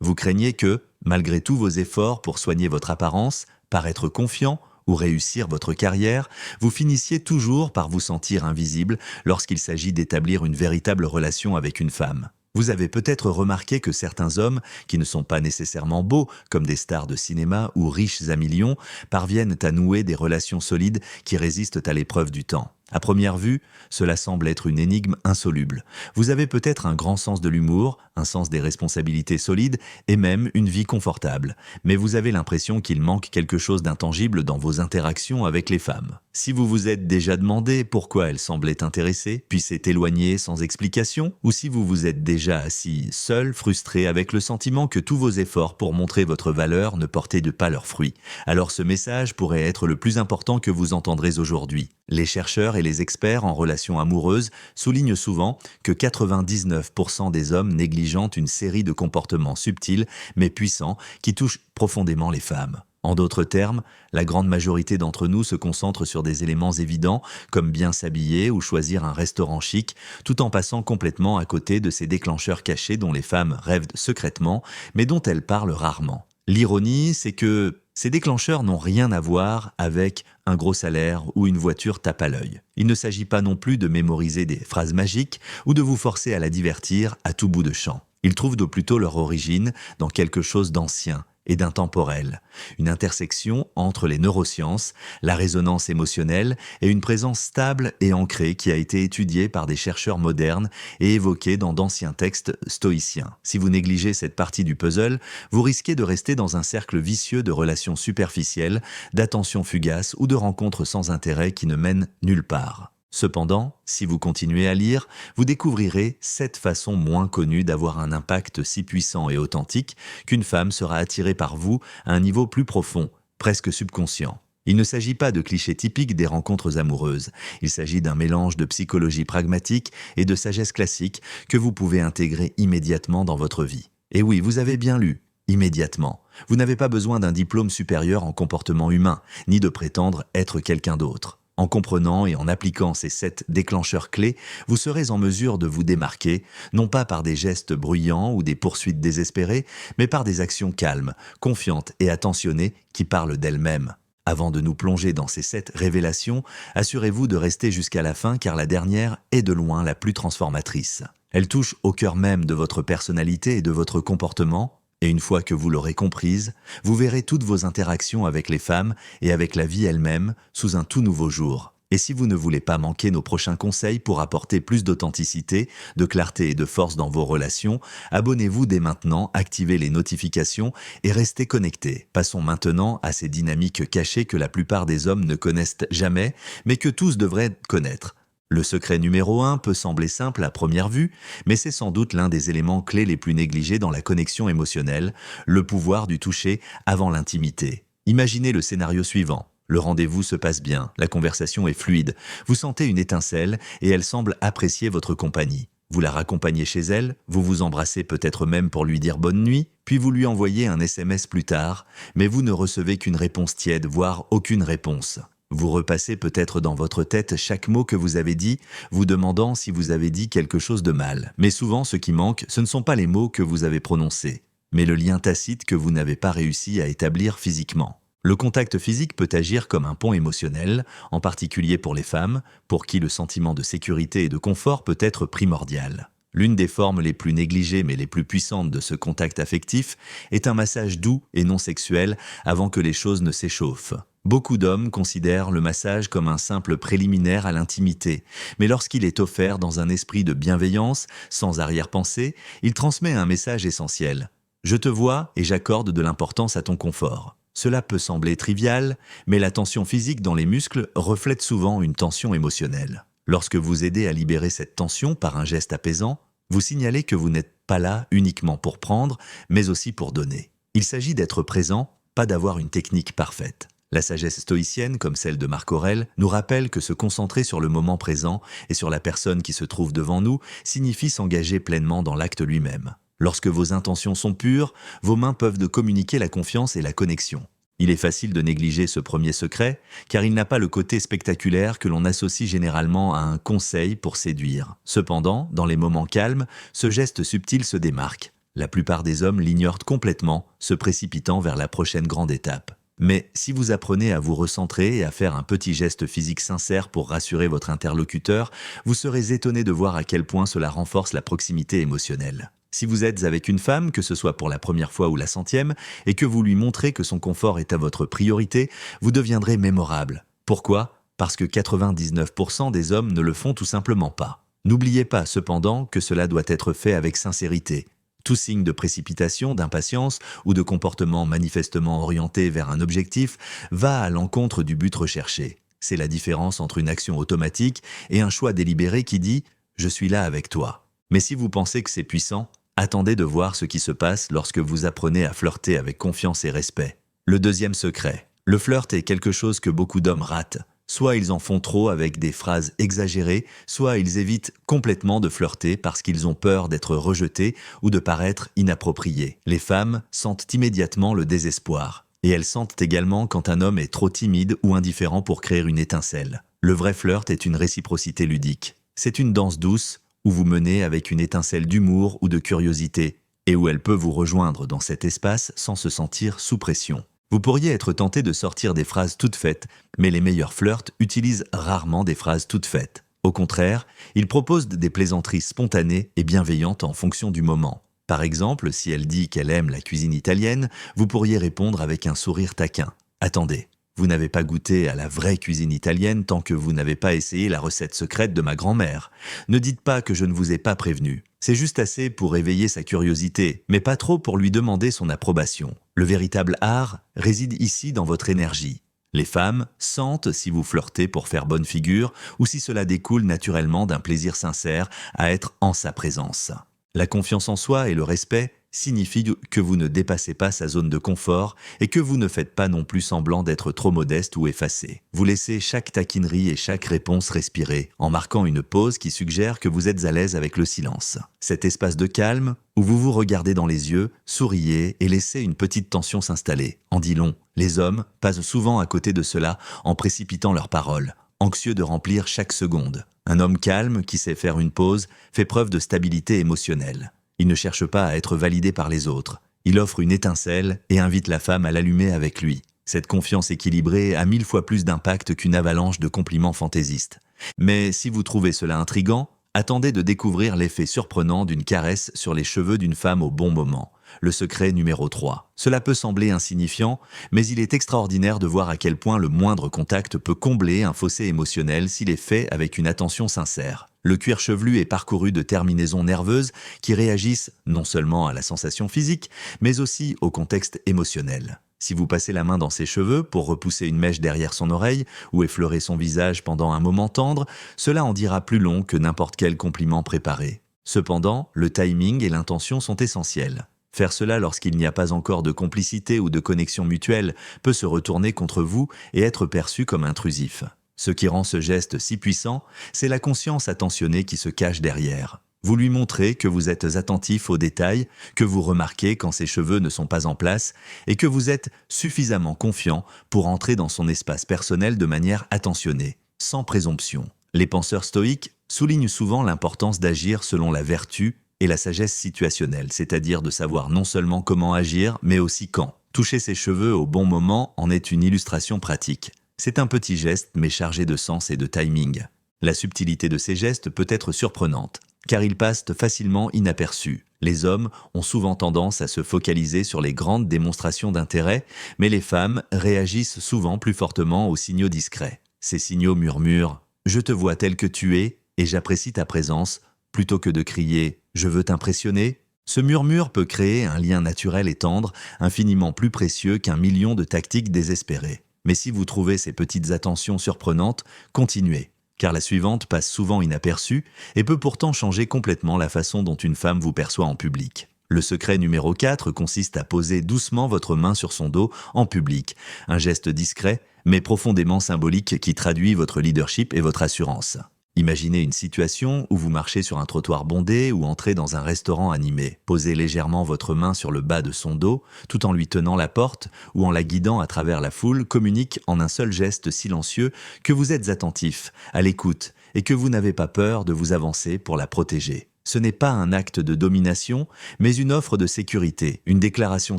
Vous craignez que, malgré tous vos efforts pour soigner votre apparence, paraître confiant ou réussir votre carrière, vous finissiez toujours par vous sentir invisible lorsqu'il s'agit d'établir une véritable relation avec une femme. Vous avez peut-être remarqué que certains hommes, qui ne sont pas nécessairement beaux, comme des stars de cinéma ou riches à millions, parviennent à nouer des relations solides qui résistent à l'épreuve du temps. À première vue, cela semble être une énigme insoluble. Vous avez peut-être un grand sens de l'humour, un sens des responsabilités solides et même une vie confortable. Mais vous avez l'impression qu'il manque quelque chose d'intangible dans vos interactions avec les femmes. Si vous vous êtes déjà demandé pourquoi elles semblaient intéressées, puis s'est éloignées sans explication, ou si vous vous êtes déjà assis seul, frustré avec le sentiment que tous vos efforts pour montrer votre valeur ne portaient pas leurs fruits, alors ce message pourrait être le plus important que vous entendrez aujourd'hui. Les chercheurs et les experts en relations amoureuses soulignent souvent que 99% des hommes négligentent une série de comportements subtils mais puissants qui touchent profondément les femmes. En d'autres termes, la grande majorité d'entre nous se concentre sur des éléments évidents comme bien s'habiller ou choisir un restaurant chic, tout en passant complètement à côté de ces déclencheurs cachés dont les femmes rêvent secrètement mais dont elles parlent rarement. L'ironie, c'est que ces déclencheurs n'ont rien à voir avec un gros salaire ou une voiture tape à l'œil. Il ne s'agit pas non plus de mémoriser des phrases magiques ou de vous forcer à la divertir à tout bout de champ. Ils trouvent plutôt leur origine dans quelque chose d'ancien et d'intemporel, une intersection entre les neurosciences, la résonance émotionnelle et une présence stable et ancrée qui a été étudiée par des chercheurs modernes et évoquée dans d'anciens textes stoïciens. Si vous négligez cette partie du puzzle, vous risquez de rester dans un cercle vicieux de relations superficielles, d'attentions fugaces ou de rencontres sans intérêt qui ne mènent nulle part. Cependant, si vous continuez à lire, vous découvrirez 7 façons moins connues d'avoir un impact si puissant et authentique qu'une femme sera attirée par vous à un niveau plus profond, presque subconscient. Il ne s'agit pas de clichés typiques des rencontres amoureuses, il s'agit d'un mélange de psychologie pragmatique et de sagesse classique que vous pouvez intégrer immédiatement dans votre vie. Et oui, vous avez bien lu. Immédiatement. Vous n'avez pas besoin d'un diplôme supérieur en comportement humain, ni de prétendre être quelqu'un d'autre. En comprenant et en appliquant ces 7 déclencheurs clés, vous serez en mesure de vous démarquer, non pas par des gestes bruyants ou des poursuites désespérées, mais par des actions calmes, confiantes et attentionnées qui parlent d'elles-mêmes. Avant de nous plonger dans ces 7 révélations, assurez-vous de rester jusqu'à la fin car la dernière est de loin la plus transformatrice. Elle touche au cœur même de votre personnalité et de votre comportement, et une fois que vous l'aurez comprise, vous verrez toutes vos interactions avec les femmes et avec la vie elle-même sous un tout nouveau jour. Et si vous ne voulez pas manquer nos prochains conseils pour apporter plus d'authenticité, de clarté et de force dans vos relations, abonnez-vous dès maintenant, activez les notifications et restez connectés. Passons maintenant à ces dynamiques cachées que la plupart des hommes ne connaissent jamais, mais que tous devraient connaître. Le secret numéro 1 peut sembler simple à première vue, mais c'est sans doute l'un des éléments clés les plus négligés dans la connexion émotionnelle, le pouvoir du toucher avant l'intimité. Imaginez le scénario suivant. Le rendez-vous se passe bien, la conversation est fluide, vous sentez une étincelle et elle semble apprécier votre compagnie. Vous la raccompagnez chez elle, vous vous embrassez peut-être même pour lui dire bonne nuit, puis vous lui envoyez un SMS plus tard, mais vous ne recevez qu'une réponse tiède, voire aucune réponse. Vous repassez peut-être dans votre tête chaque mot que vous avez dit, vous demandant si vous avez dit quelque chose de mal. Mais souvent, ce qui manque, ce ne sont pas les mots que vous avez prononcés, mais le lien tacite que vous n'avez pas réussi à établir physiquement. Le contact physique peut agir comme un pont émotionnel, en particulier pour les femmes, pour qui le sentiment de sécurité et de confort peut être primordial. L'une des formes les plus négligées mais les plus puissantes de ce contact affectif est un massage doux et non sexuel avant que les choses ne s'échauffent. Beaucoup d'hommes considèrent le massage comme un simple préliminaire à l'intimité, mais lorsqu'il est offert dans un esprit de bienveillance, sans arrière-pensée, il transmet un message essentiel. Je te vois et j'accorde de l'importance à ton confort. Cela peut sembler trivial, mais la tension physique dans les muscles reflète souvent une tension émotionnelle. Lorsque vous aidez à libérer cette tension par un geste apaisant, vous signalez que vous n'êtes pas là uniquement pour prendre, mais aussi pour donner. Il s'agit d'être présent, pas d'avoir une technique parfaite. La sagesse stoïcienne, comme celle de Marc Aurèle, nous rappelle que se concentrer sur le moment présent et sur la personne qui se trouve devant nous signifie s'engager pleinement dans l'acte lui-même. Lorsque vos intentions sont pures, vos mains peuvent communiquer la confiance et la connexion. Il est facile de négliger ce premier secret, car il n'a pas le côté spectaculaire que l'on associe généralement à un conseil pour séduire. Cependant, dans les moments calmes, ce geste subtil se démarque. La plupart des hommes l'ignorent complètement, se précipitant vers la prochaine grande étape. Mais si vous apprenez à vous recentrer et à faire un petit geste physique sincère pour rassurer votre interlocuteur, vous serez étonné de voir à quel point cela renforce la proximité émotionnelle. Si vous êtes avec une femme, que ce soit pour la première fois ou la centième, et que vous lui montrez que son confort est à votre priorité, vous deviendrez mémorable. Pourquoi ? Parce que 99% des hommes ne le font tout simplement pas. N'oubliez pas cependant que cela doit être fait avec sincérité. Tout signe de précipitation, d'impatience ou de comportement manifestement orienté vers un objectif va à l'encontre du but recherché. C'est la différence entre une action automatique et un choix délibéré qui dit « je suis là avec toi ». Mais si vous pensez que c'est puissant, attendez de voir ce qui se passe lorsque vous apprenez à flirter avec confiance et respect. Le deuxième secret. Le flirt est quelque chose que beaucoup d'hommes ratent. Soit ils en font trop avec des phrases exagérées, soit ils évitent complètement de flirter parce qu'ils ont peur d'être rejetés ou de paraître inappropriés. Les femmes sentent immédiatement le désespoir. Et elles sentent également quand un homme est trop timide ou indifférent pour créer une étincelle. Le vrai flirt est une réciprocité ludique. C'est une danse douce où vous menez avec une étincelle d'humour ou de curiosité et où elle peut vous rejoindre dans cet espace sans se sentir sous pression. Vous pourriez être tenté de sortir des phrases toutes faites, mais les meilleurs flirts utilisent rarement des phrases toutes faites. Au contraire, ils proposent des plaisanteries spontanées et bienveillantes en fonction du moment. Par exemple, si elle dit qu'elle aime la cuisine italienne, vous pourriez répondre avec un sourire taquin. « Attendez, vous n'avez pas goûté à la vraie cuisine italienne tant que vous n'avez pas essayé la recette secrète de ma grand-mère. Ne dites pas que je ne vous ai pas prévenu. C'est juste assez pour éveiller sa curiosité, mais pas trop pour lui demander son approbation. Le véritable art réside ici dans votre énergie. Les femmes sentent si vous flirtez pour faire bonne figure ou si cela découle naturellement d'un plaisir sincère à être en sa présence. La confiance en soi et le respect signifie que vous ne dépassez pas sa zone de confort et que vous ne faites pas non plus semblant d'être trop modeste ou effacé. Vous laissez chaque taquinerie et chaque réponse respirer, en marquant une pause qui suggère que vous êtes à l'aise avec le silence. Cet espace de calme, où vous vous regardez dans les yeux, souriez et laissez une petite tension s'installer. En dit long, les hommes passent souvent à côté de cela en précipitant leurs paroles, anxieux de remplir chaque seconde. Un homme calme qui sait faire une pause fait preuve de stabilité émotionnelle. Il ne cherche pas à être validé par les autres. Il offre une étincelle et invite la femme à l'allumer avec lui. Cette confiance équilibrée a 1000 fois plus d'impact qu'une avalanche de compliments fantaisistes. Mais si vous trouvez cela intriguant, attendez de découvrir l'effet surprenant d'une caresse sur les cheveux d'une femme au bon moment. Le secret numéro 3. Cela peut sembler insignifiant, mais il est extraordinaire de voir à quel point le moindre contact peut combler un fossé émotionnel s'il est fait avec une attention sincère. Le cuir chevelu est parcouru de terminaisons nerveuses qui réagissent non seulement à la sensation physique, mais aussi au contexte émotionnel. Si vous passez la main dans ses cheveux pour repousser une mèche derrière son oreille ou effleurer son visage pendant un moment tendre, cela en dira plus long que n'importe quel compliment préparé. Cependant, le timing et l'intention sont essentiels. Faire cela lorsqu'il n'y a pas encore de complicité ou de connexion mutuelle peut se retourner contre vous et être perçu comme intrusif. Ce qui rend ce geste si puissant, c'est la conscience attentionnée qui se cache derrière. Vous lui montrez que vous êtes attentif aux détails, que vous remarquez quand ses cheveux ne sont pas en place et que vous êtes suffisamment confiant pour entrer dans son espace personnel de manière attentionnée, sans présomption. Les penseurs stoïques soulignent souvent l'importance d'agir selon la vertu et la sagesse situationnelle, c'est-à-dire de savoir non seulement comment agir, mais aussi quand. Toucher ses cheveux au bon moment en est une illustration pratique. C'est un petit geste, mais chargé de sens et de timing. La subtilité de ces gestes peut être surprenante, car ils passent facilement inaperçus. Les hommes ont souvent tendance à se focaliser sur les grandes démonstrations d'intérêt, mais les femmes réagissent souvent plus fortement aux signaux discrets. Ces signaux murmurent « Je te vois tel que tu es et j'apprécie ta présence » plutôt que de crier « Je veux t'impressionner ». Ce murmure peut créer un lien naturel et tendre, infiniment plus précieux qu'un million de tactiques désespérées. Mais si vous trouvez ces petites attentions surprenantes, continuez, car la suivante passe souvent inaperçue et peut pourtant changer complètement la façon dont une femme vous perçoit en public. Le secret numéro 4 consiste à poser doucement votre main sur son dos en public, un geste discret mais profondément symbolique qui traduit votre leadership et votre assurance. Imaginez une situation où vous marchez sur un trottoir bondé ou entrez dans un restaurant animé. Posez légèrement votre main sur le bas de son dos, tout en lui tenant la porte ou en la guidant à travers la foule, communique en un seul geste silencieux que vous êtes attentif, à l'écoute et que vous n'avez pas peur de vous avancer pour la protéger. Ce n'est pas un acte de domination, mais une offre de sécurité, une déclaration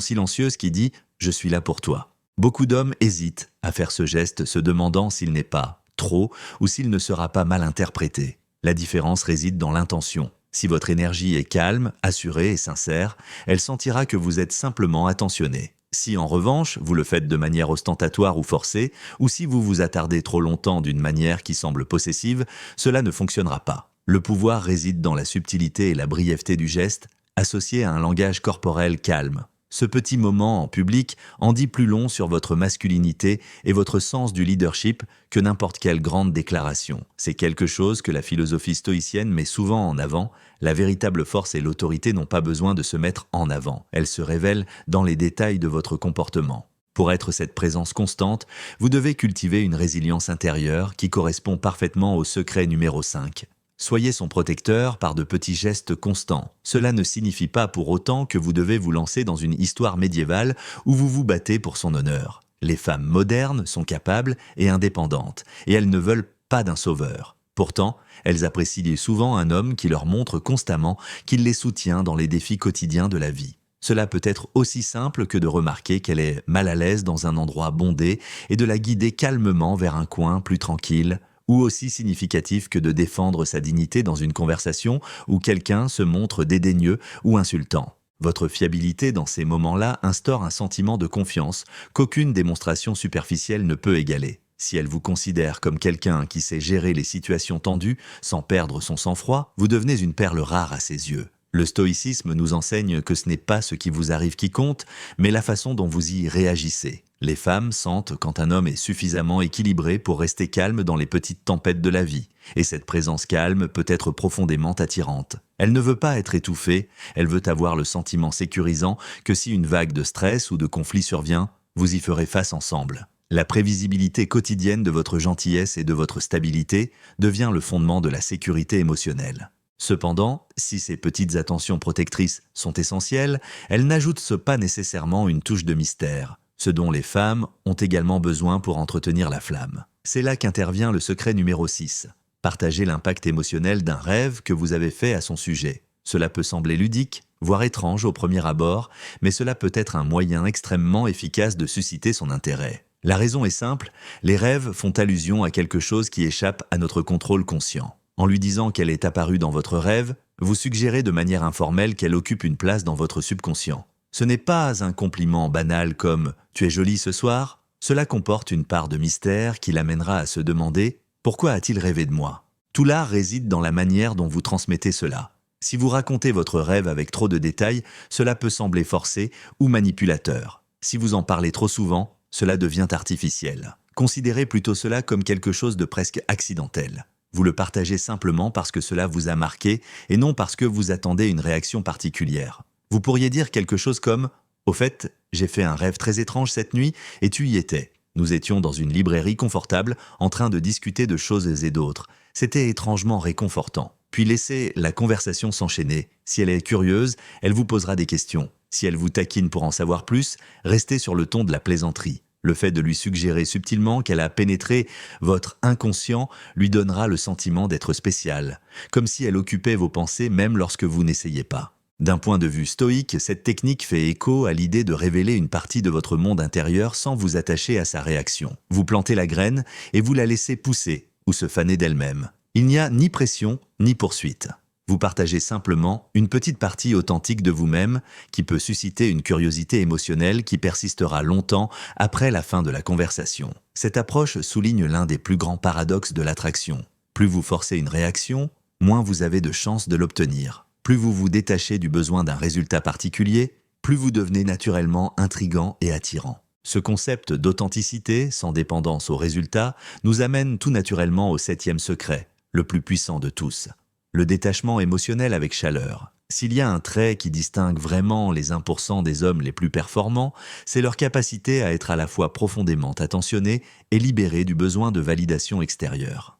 silencieuse qui dit « Je suis là pour toi ». Beaucoup d'hommes hésitent à faire ce geste, se demandant s'il n'est pas trop ou s'il ne sera pas mal interprété. La différence réside dans l'intention. Si votre énergie est calme, assurée et sincère, elle sentira que vous êtes simplement attentionné. Si en revanche, vous le faites de manière ostentatoire ou forcée, ou si vous vous attardez trop longtemps d'une manière qui semble possessive, cela ne fonctionnera pas. Le pouvoir réside dans la subtilité et la brièveté du geste, associé à un langage corporel calme. Ce petit moment en public en dit plus long sur votre masculinité et votre sens du leadership que n'importe quelle grande déclaration. C'est quelque chose que la philosophie stoïcienne met souvent en avant. La véritable force et l'autorité n'ont pas besoin de se mettre en avant. Elles se révèlent dans les détails de votre comportement. Pour être cette présence constante, vous devez cultiver une résilience intérieure qui correspond parfaitement au secret numéro 5. Soyez son protecteur par de petits gestes constants. Cela ne signifie pas pour autant que vous devez vous lancer dans une histoire médiévale où vous vous battez pour son honneur. Les femmes modernes sont capables et indépendantes, et elles ne veulent pas d'un sauveur. Pourtant, elles apprécient souvent un homme qui leur montre constamment qu'il les soutient dans les défis quotidiens de la vie. Cela peut être aussi simple que de remarquer qu'elle est mal à l'aise dans un endroit bondé et de la guider calmement vers un coin plus tranquille, ou aussi significatif que de défendre sa dignité dans une conversation où quelqu'un se montre dédaigneux ou insultant. Votre fiabilité dans ces moments-là instaure un sentiment de confiance qu'aucune démonstration superficielle ne peut égaler. Si elle vous considère comme quelqu'un qui sait gérer les situations tendues sans perdre son sang-froid, vous devenez une perle rare à ses yeux. Le stoïcisme nous enseigne que ce n'est pas ce qui vous arrive qui compte, mais la façon dont vous y réagissez. Les femmes sentent quand un homme est suffisamment équilibré pour rester calme dans les petites tempêtes de la vie, et cette présence calme peut être profondément attirante. Elle ne veut pas être étouffée, elle veut avoir le sentiment sécurisant que si une vague de stress ou de conflit survient, vous y ferez face ensemble. La prévisibilité quotidienne de votre gentillesse et de votre stabilité devient le fondement de la sécurité émotionnelle. Cependant, si ces petites attentions protectrices sont essentielles, elles n'ajoutent pas nécessairement une touche de mystère, ce dont les femmes ont également besoin pour entretenir la flamme. C'est là qu'intervient le secret numéro 6. Partagez l'impact émotionnel d'un rêve que vous avez fait à son sujet. Cela peut sembler ludique, voire étrange au premier abord, mais cela peut être un moyen extrêmement efficace de susciter son intérêt. La raison est simple, les rêves font allusion à quelque chose qui échappe à notre contrôle conscient. En lui disant qu'elle est apparue dans votre rêve, vous suggérez de manière informelle qu'elle occupe une place dans votre subconscient. Ce n'est pas un compliment banal comme « tu es jolie ce soir ». Cela comporte une part de mystère qui l'amènera à se demander « pourquoi a-t-il rêvé de moi ?» Tout l'art réside dans la manière dont vous transmettez cela. Si vous racontez votre rêve avec trop de détails, cela peut sembler forcé ou manipulateur. Si vous en parlez trop souvent, cela devient artificiel. Considérez plutôt cela comme quelque chose de presque accidentel. Vous le partagez simplement parce que cela vous a marqué et non parce que vous attendez une réaction particulière. Vous pourriez dire quelque chose comme « Au fait, j'ai fait un rêve très étrange cette nuit et tu y étais. Nous étions dans une librairie confortable en train de discuter de choses et d'autres. C'était étrangement réconfortant. » Puis laissez la conversation s'enchaîner. Si elle est curieuse, elle vous posera des questions. Si elle vous taquine pour en savoir plus, restez sur le ton de la plaisanterie. Le fait de lui suggérer subtilement qu'elle a pénétré votre inconscient lui donnera le sentiment d'être spécial, comme si elle occupait vos pensées même lorsque vous n'essayez pas. D'un point de vue stoïque, cette technique fait écho à l'idée de révéler une partie de votre monde intérieur sans vous attacher à sa réaction. Vous plantez la graine et vous la laissez pousser ou se faner d'elle-même. Il n'y a ni pression ni poursuite. Vous partagez simplement une petite partie authentique de vous-même qui peut susciter une curiosité émotionnelle qui persistera longtemps après la fin de la conversation. Cette approche souligne l'un des plus grands paradoxes de l'attraction. Plus vous forcez une réaction, moins vous avez de chances de l'obtenir. Plus vous vous détachez du besoin d'un résultat particulier, plus vous devenez naturellement intrigant et attirant. Ce concept d'authenticité, sans dépendance au résultat, nous amène tout naturellement au 7e secret, le plus puissant de tous. Le détachement émotionnel avec chaleur. S'il y a un trait qui distingue vraiment les 1% des hommes les plus performants, c'est leur capacité à être à la fois profondément attentionnés et libérés du besoin de validation extérieure.